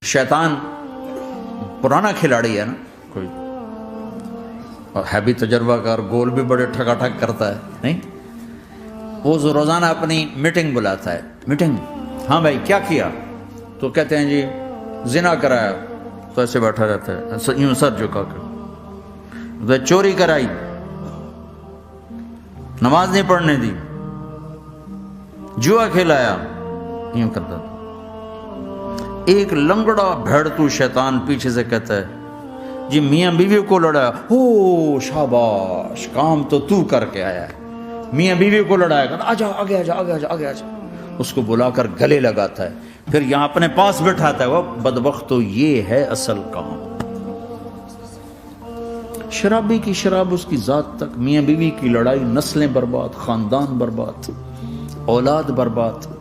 शैतान पुराना खिलाड़ी है ना, कोई और है भी तजर्बा कार, गोल भी बड़े ठकाठक करता है, नहीं? वो रोज़ाना अपनी मीटिंग बुलाता है। मीटिंग, हाँ भाई क्या किया? तो कहते हैं जी जिना कराया, तो ऐसे बैठा रहता है यूं सर झुका कर। तो चोरी कराई, नमाज नहीं पढ़ने दी, जुआ खिलाया, यूं करता। एक लंगड़ा भेड़तू शैतान पीछे से कहता है जी मियाँ बीवी को लड़ाया, हो शाबाश, काम तो तू करके आया है। मियाँ बीवी को लड़ाया, कहता आजा आगे आजा आगे आजा आगे आजा, उसको बुलाकर गले लगाता है, फिर यहाँ अपने पास बैठाता है। वो बदबख्त, तो ये है असल काम। शराबी की शराब उसकी जात तक, मियाँ बीवी की लड़ाई, नस्लें बर्बाद, खानदान बर्बाद, औलाद बर्बाद।